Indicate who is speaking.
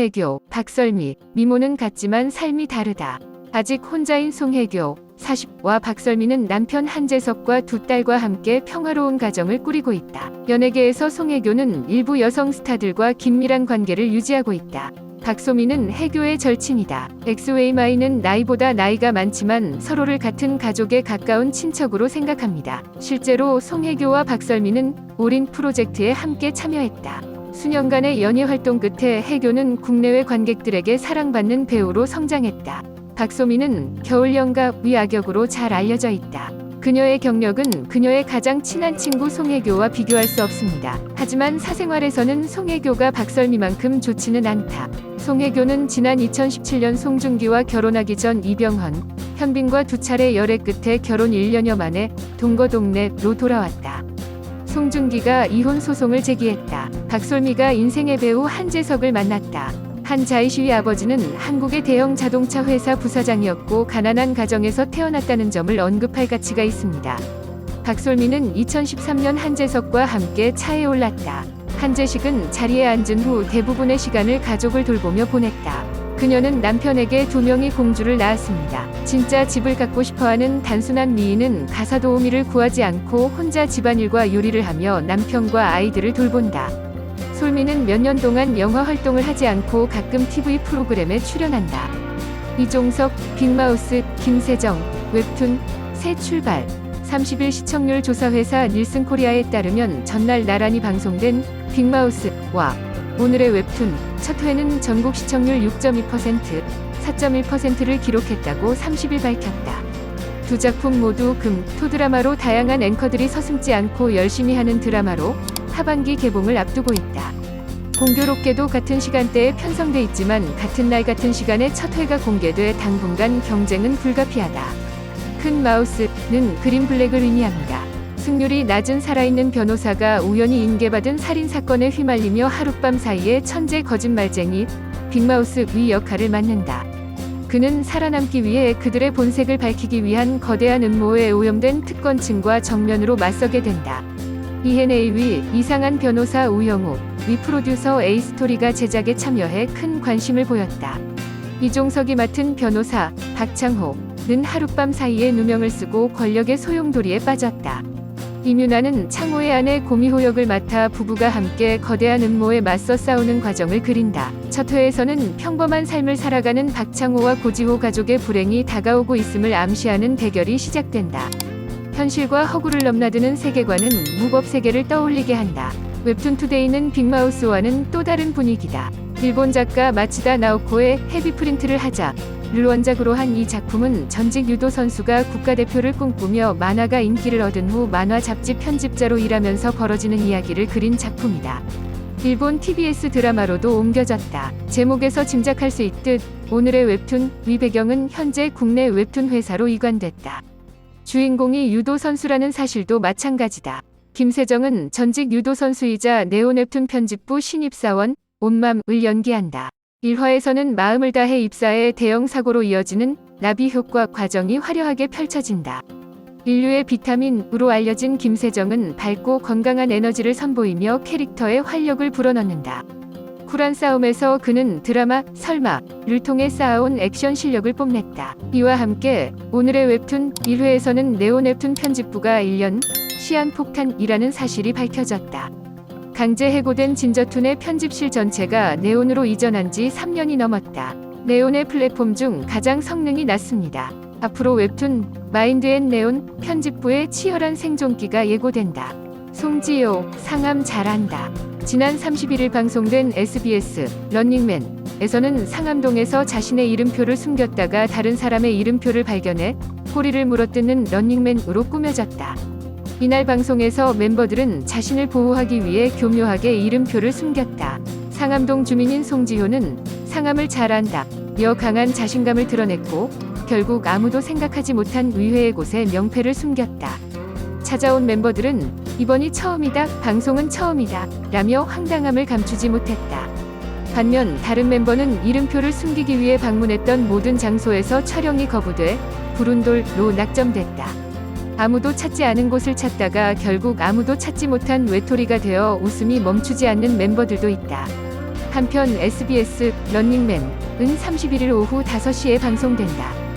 Speaker 1: 송혜교, 박설미, 미모는 같지만 삶이 다르다. 아직 혼자인 송혜교, 40와 박설미는 남편 한재석과 두 딸과 함께 평화로운 가정을 꾸리고 있다. 연예계에서 송혜교는 일부 여성 스타들과 긴밀한 관계를 유지하고 있다. 박소미는 혜교의 절친이다. 엑스웨이마이는 나이보다 나이가 많지만 서로를 같은 가족에 가까운 친척으로 생각합니다. 실제로 송혜교와 박설미는 올인 프로젝트에 함께 참여했다. 수년간의 연예 활동 끝에 혜교는 국내외 관객들에게 사랑받는 배우로 성장했다. 박소미는 겨울연가 위악역으로 잘 알려져 있다. 그녀의 경력은 그녀의 가장 친한 친구 송혜교와 비교할 수 없습니다. 하지만 사생활에서는 송혜교가 박설미만큼 좋지는 않다. 송혜교는 지난 2017년 송중기와 결혼하기 전 이병헌, 현빈과 두 차례 열애 끝에 결혼 1년여 만에 동거동네로 돌아왔다. 송중기가 이혼 소송을 제기했다. 박솔미가 인생의 배우 한재석을 만났다. 한자이시의 아버지는 한국의 대형 자동차 회사 부사장이었고 가난한 가정에서 태어났다는 점을 언급할 가치가 있습니다. 박솔미는 2013년 한재석과 함께 차에 올랐다. 한재식은 자리에 앉은 후 대부분의 시간을 가족을 돌보며 보냈다. 그녀는 남편에게 2명의 공주를 낳았습니다. 진짜 집을 갖고 싶어하는 단순한 미인은 가사 도우미를 구하지 않고 혼자 집안일과 요리를 하며 남편과 아이들을 돌본다. 솔미는 몇 년 동안 영화 활동을 하지 않고 가끔 TV 프로그램에 출연한다. 이종석, 빅마우스, 김세정, 웹툰, 새 출발. 30일 시청률 조사회사 닐슨 코리아에 따르면 전날 나란히 방송된 빅마우스와 오늘의 웹툰 첫 회는 전국 시청률 6.2%, 4.1%를 기록했다고 30일 밝혔다. 두 작품 모두 금, 토 드라마로 다양한 앵커들이 서슴지 않고 열심히 하는 드라마로 하반기 개봉을 앞두고 있다. 공교롭게도 같은 시간대에 편성돼 있지만 같은 날 같은 시간에 첫 회가 공개돼 당분간 경쟁은 불가피하다. 큰 마우스는 그린 블랙을 의미합니다. 승률이 낮은 살아있는 변호사가 우연히 인계받은 살인사건에 휘말리며 하룻밤 사이에 천재 거짓말쟁이 빅마우스 위 역할을 맡는다. 그는 살아남기 위해 그들의 본색을 밝히기 위한 거대한 음모에 오염된 특권층과 정면으로 맞서게 된다. ENA 위 이상한 변호사 우영우, 위 프로듀서 A스토리가 제작에 참여해 큰 관심을 보였다. 이종석이 맡은 변호사 박창호는 하룻밤 사이에 누명을 쓰고 권력의 소용돌이에 빠졌다. 이뮤나는 창호의 아내 고미호 역을 맡아 부부가 함께 거대한 음모에 맞서 싸우는 과정을 그린다. 첫 회에서는 평범한 삶을 살아가는 박창호와 고지호 가족의 불행이 다가오고 있음을 암시하는 대결이 시작된다. 현실과 허구를 넘나드는 세계관은 무법 세계를 떠올리게 한다. 웹툰 투데이는 빅마우스와는 또 다른 분위기다. 일본 작가 마츠다 나오코의 헤비 프린트를 하자를 원작으로 한 이 작품은 전직 유도 선수가 국가대표를 꿈꾸며 만화가 인기를 얻은 후 만화 잡지 편집자로 일하면서 벌어지는 이야기를 그린 작품이다. 일본 TBS 드라마로도 옮겨졌다. 제목에서 짐작할 수 있듯 오늘의 웹툰 위 배경은 현재 국내 웹툰 회사로 이관됐다. 주인공이 유도 선수라는 사실도 마찬가지다. 김세정은 전직 유도 선수이자 네오넵툰 편집부 신입사원 온맘을 연기한다. 1화에서는 마음을 다해 입사해 대형 사고로 이어지는 나비 효과 과정이 화려하게 펼쳐진다. 인류의 비타민으로 알려진 김세정은 밝고 건강한 에너지를 선보이며 캐릭터의 활력을 불어넣는다. 쿨한 싸움에서 그는 드라마 설마를 통해 쌓아온 액션 실력을 뽐냈다. 이와 함께 오늘의 웹툰 1회에서는 네오넵툰 편집부가 1년 시한폭탄이라는 사실이 밝혀졌다. 강제 해고된 진저툰의 편집실 전체가 네온으로 이전한 지 3년이 넘었다. 네온의 플랫폼 중 가장 성능이 낮습니다. 앞으로 웹툰 마인드 앤 네온 편집부의 치열한 생존기가 예고된다. 송지효, 상암 잘한다. 지난 31일 방송된 SBS 런닝맨에서는 상암동에서 자신의 이름표를 숨겼다가 다른 사람의 이름표를 발견해 꼬리를 물어뜯는 런닝맨으로 꾸며졌다. 이날 방송에서 멤버들은 자신을 보호하기 위해 교묘하게 이름표를 숨겼다. 상암동 주민인 송지효는 상암을 잘한다 며 강한 자신감을 드러냈고 결국 아무도 생각하지 못한 의외의 곳에 명패를 숨겼다. 찾아온 멤버들은 이번이 처음이다, 방송은 처음이다 라며 황당함을 감추지 못했다. 반면 다른 멤버는 이름표를 숨기기 위해 방문했던 모든 장소에서 촬영이 거부돼 불운돌로 낙점됐다. 아무도 찾지 않은 곳을 찾다가 결국 아무도 찾지 못한 외톨이가 되어 웃음이 멈추지 않는 멤버들도 있다. 한편 SBS 런닝맨은 31일 오후 5시에 방송된다.